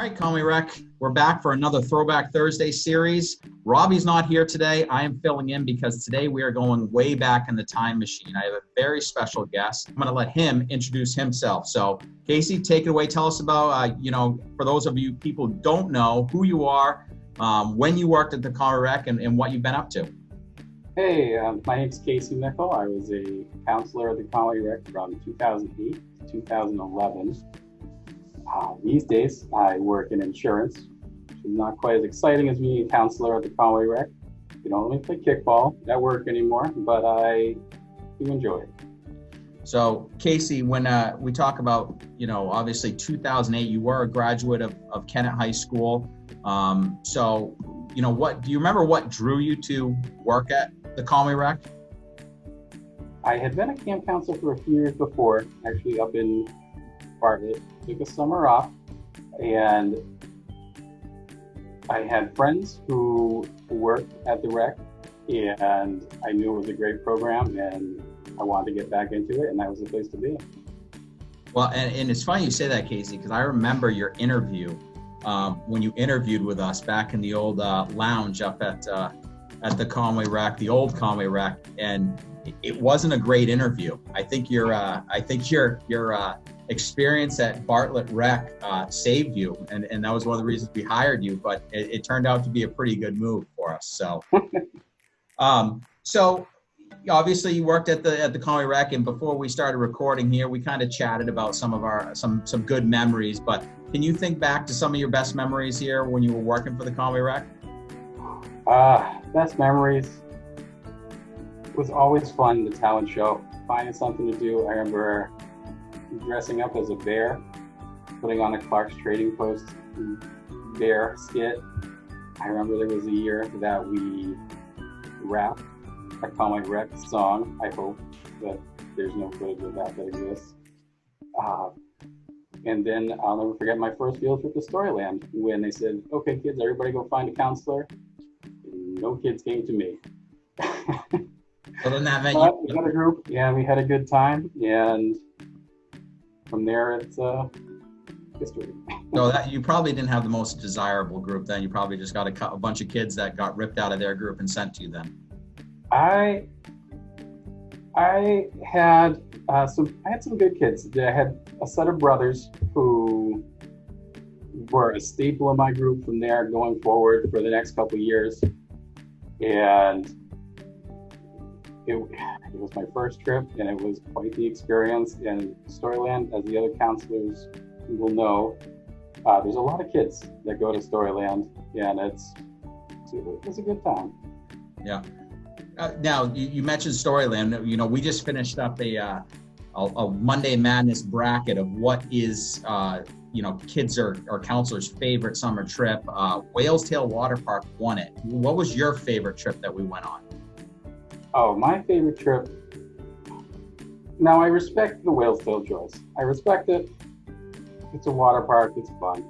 right, Conway Rec, we're back for another Throwback Thursday series. Robbie's not here today. I am filling in because today we are going way back in the time machine. I have a very special guest. I'm going to let him introduce himself. So, Casey, take it away. Tell us about, for those of you people who don't know who you are, when you worked at the Conway Rec, and what you've been up to. Hey, my name's Casey Mickle. I was a counselor at the Conway Rec from 2008 to 2011. These days, I work in insurance, which is not quite as exciting as being a counselor at the Conway Rec. We don't really play kickball at work anymore, but I do enjoy it. So, Casey, when we talk about, obviously 2008, you were a graduate of Kennett High School. What do you remember? What drew you to work at the Conway Rec? I had been a camp counselor for a few years before, actually up in Bartlett. Took a summer off, and I had friends who worked at the rec, and I knew it was a great program, and I wanted to get back into it, and that was the place to be. Well, and it's funny you say that, Casey, because I remember your interview when you interviewed with us back in the old lounge up at the Conway Rec, the old Conway Rec, and it wasn't a great interview. I think your experience at Bartlett Rec saved you, and that was one of the reasons we hired you. But it turned out to be a pretty good move for us. So, so obviously you worked at the Conway Rec, and before we started recording here, we kind of chatted about some of our some good memories. But can you think back to some of your best memories here when you were working for the Conway Rec? Best memories was always fun, the talent show, finding something to do. I remember dressing up as a bear, putting on a Clark's Trading Post bear skit. I remember there was a year that we rapped a Conway Rec song. I hope that there's no footage of that exists. And then I'll never forget my first field trip to Storyland when they said, "Okay, kids, everybody go find a counselor." No kids came to me. Well, then that meant we had a group. Yeah, we had a good time, and from there it's history. So that you probably didn't have the most desirable group then. You probably just got a bunch of kids that got ripped out of their group and sent to you then. I had some good kids. I had a set of brothers who were a staple of my group from there going forward for the next couple of years. And it was my first trip, and it was quite the experience. And Storyland, as the other counselors will know, there's a lot of kids that go to Storyland, and it's a good time. Yeah. Now you mentioned Storyland. We just finished up a Monday Madness bracket of what is kids or counselors' favorite summer trip. Whale's Tail Water Park won it. What was your favorite trip that we went on? Oh, my favorite trip. Now, I respect the Whale's Tail choice. I respect it. It's a water park. It's fun.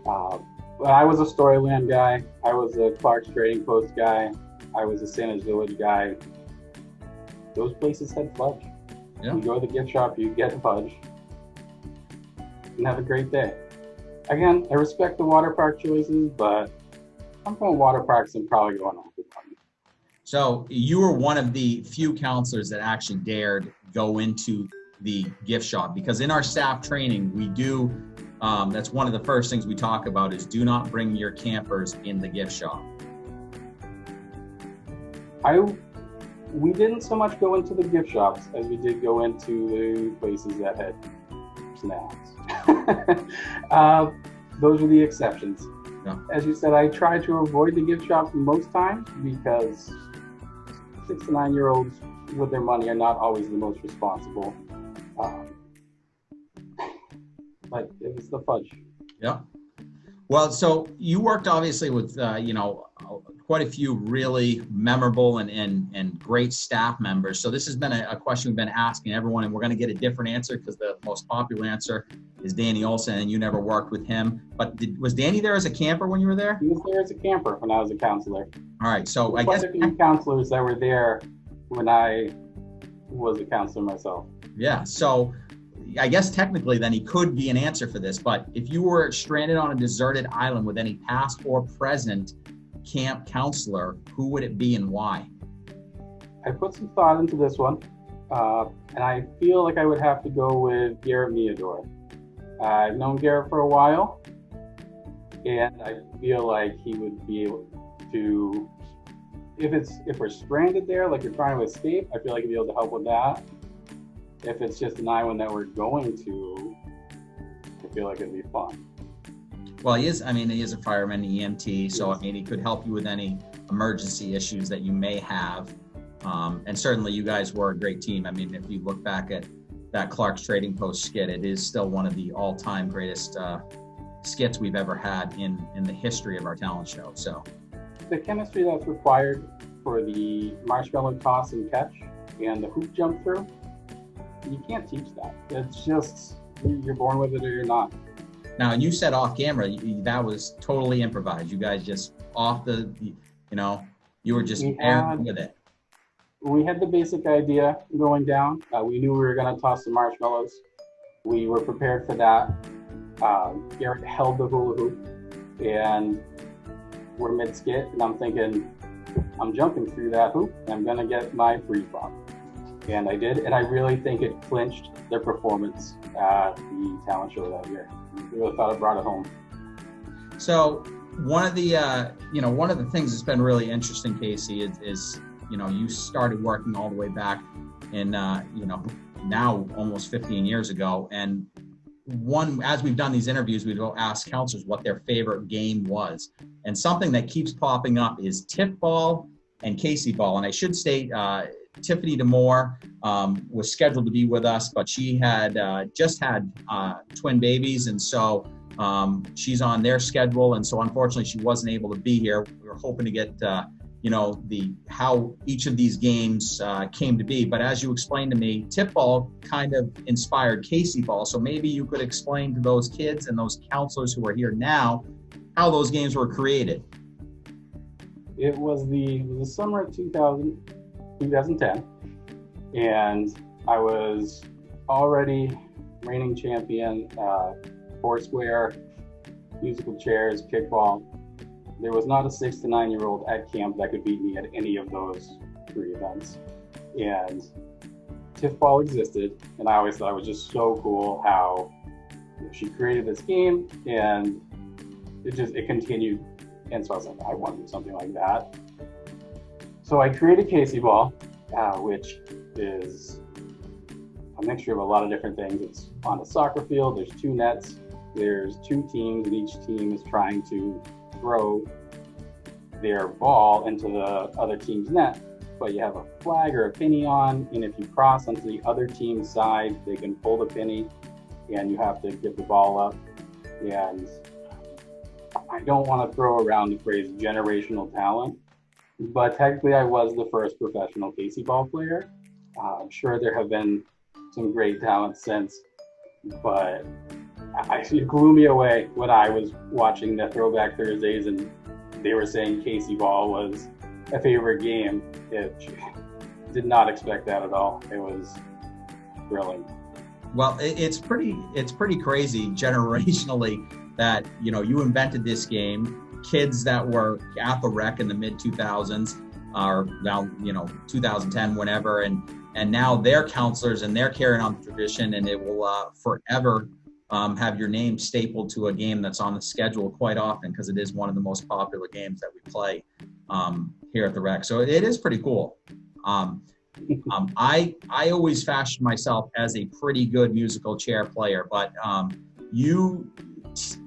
But I was a Storyland guy. I was a Clark's Trading Post guy. I was a Santa's Village guy. Those places had fudge. Yeah. You go to the gift shop, you get fudge, and have a great day. Again, I respect the water park choices, but I'm going water parks and probably going on. So you were one of the few counselors that actually dared go into the gift shop, because in our staff training, we do, that's one of the first things we talk about is do not bring your campers in the gift shop. We didn't so much go into the gift shops as we did go into the places that had snacks. Those are the exceptions. Yeah. As you said, I try to avoid the gift shops most times because 6 to 9 year olds with their money are not always the most responsible. But it was the fudge. Yeah. Well, so you worked obviously with, quite a few really memorable and great staff members. So this has been a question we've been asking everyone, and we're going to get a different answer because the most popular answer is Danny Olson, and you never worked with him. But was Danny there as a camper when you were there? He was there as a camper when I was a counselor. All right. So I guess a few counselors that were there when I was a counselor myself. Yeah. So I guess technically then he could be an answer for this, but if you were stranded on a deserted island with any past or present camp counselor, who would it be and why? I put some thought into this one, and I feel like I would have to go with Garrett Meador. I've known Garrett for a while, and I feel like he would be able to, if we're stranded there, like we're trying to escape, I feel like he'd be able to help with that. If it's just an island that we're going to, I feel like it'd be fun. Well, he is a fireman, EMT, so he could help you with any emergency issues that you may have. And certainly you guys were a great team. If you look back at that Clark's Trading Post skit, it is still one of the all-time greatest skits we've ever had in the history of our talent show. So the chemistry that's required for the marshmallow toss and catch and the hoop jump through, you can't teach that. It's just, you're born with it or you're not. Now, and you said off camera, that was totally improvised. You guys just you were just airing with it. We had the basic idea going down. We knew we were going to toss the marshmallows. We were prepared for that. Garrett held the hula hoop, and we're mid-skit, and I'm thinking, I'm jumping through that hoop, and I'm going to get my free ball. And I did, and I really think it clinched their performance at the talent show that year. I really thought it brought it home. So one of the things that's been really interesting, Casey, is you started working all the way back in, now almost 15 years ago. And as we've done these interviews, we will ask counselors what their favorite game was. And something that keeps popping up is Tiff ball and Casey ball. And I should state, Tiffany DeMoore was scheduled to be with us, but she had just had twin babies. And so she's on their schedule. And so unfortunately, she wasn't able to be here. We were hoping to get how each of these games came to be. But as you explained to me, Tip ball kind of inspired Casey ball. So maybe you could explain to those kids and those counselors who are here now how those games were created. It was the summer of 2010, and I was already reigning champion, foursquare, musical chairs, kickball. There was not a 6 to 9 year old at camp that could beat me at any of those three events. And Tiff ball existed, and I always thought it was just so cool how she created this game, and it continued. And so I was like, I want to do something like that. So I created Casey ball, which is a mixture of a lot of different things. It's on a soccer field. There's 2 nets. There's 2 teams, and each team is trying to throw their ball into the other team's net, but you have a flag or a penny on, and if you cross onto the other team's side, they can pull the penny, and you have to get the ball up. And I don't want to throw around the phrase generational talent, but technically I was the first professional Casey ball player. I'm sure there have been some great talents since, but it blew me away when I was watching the Throwback Thursdays and they were saying Casey ball was a favorite game. Did not expect that at all. It was thrilling. Well, it's pretty crazy generationally that you invented this game. Kids that were at the rec in the mid 2000s are now 2010 whenever, and now they're counselors and they're carrying on the tradition, and it will forever have your name stapled to a game that's on the schedule quite often because it is one of the most popular games that we play here at the rec. So it is pretty cool. I always fashioned myself as a pretty good musical chair player, but you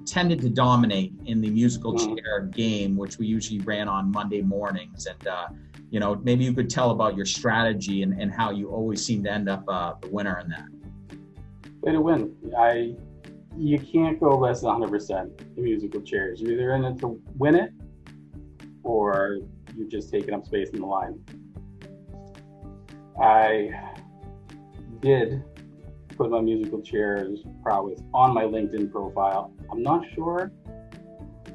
tended to dominate in the musical chair game, which we usually ran on Monday mornings. And maybe you could tell about your strategy and how you always seem to end up the winner in that. Way to win. You can't go less than 100% in musical chairs. You're either in it to win it, or you're just taking up space in the line. I did put my musical chairs prowess on my LinkedIn profile. I'm not sure.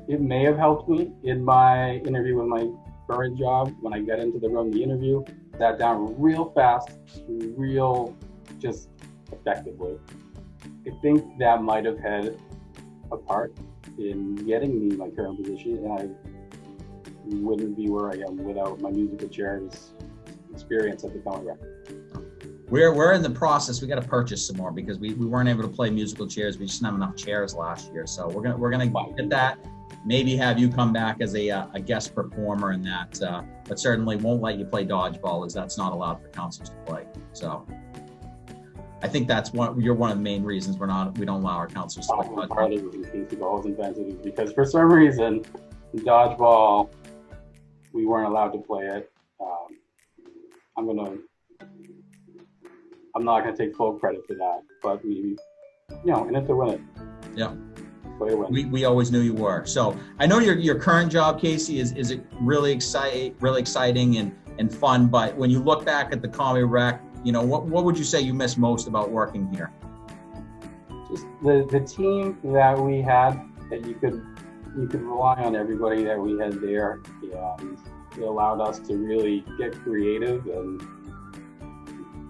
It may have helped me in my interview with my current job. When I got into the room, the interview, sat down real fast, real just effectively. I think that might have had a part in getting me my current position, and I wouldn't be where I am without my musical chairs experience at the Bartlett Rec. We're in the process. We got to purchase some more because we weren't able to play musical chairs. We just didn't have enough chairs last year. So we're gonna get that. Maybe have you come back as a guest performer in that, but certainly won't let you play dodgeball, as that's not allowed for counselors to play. So I think you're one of the main reasons we don't allow our counselors to play dodgeball. Part of the balls and fences because for some reason dodgeball we weren't allowed to play it. I'm not gonna take full credit for that, but maybe in it to win it. Yeah. We always knew you were. So I know your current job, Casey, is it really exciting and fun. But when you look back at the Comedy Rec, what would you say you miss most about working here? Just the team that we had, that you could rely on everybody that we had there. And it allowed us to really get creative and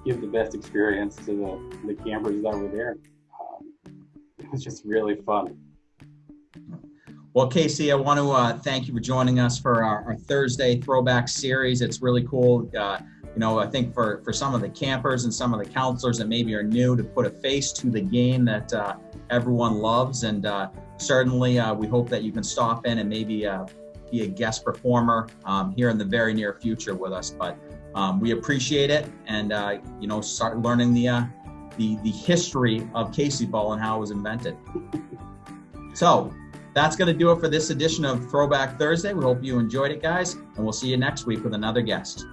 give the best experience to the campers that were there. It was just really fun. Well, Casey, I want to thank you for joining us for our Thursday Throwback series. It's really cool. I think for some of the campers and some of the counselors that maybe are new, to put a face to the game that everyone loves. And certainly we hope that you can stop in and maybe be a guest performer here in the very near future with us. But we appreciate it, and start learning the history of Casey Ball and how it was invented. So that's going to do it for this edition of Throwback Thursday. We hope you enjoyed it, guys, and we'll see you next week with another guest.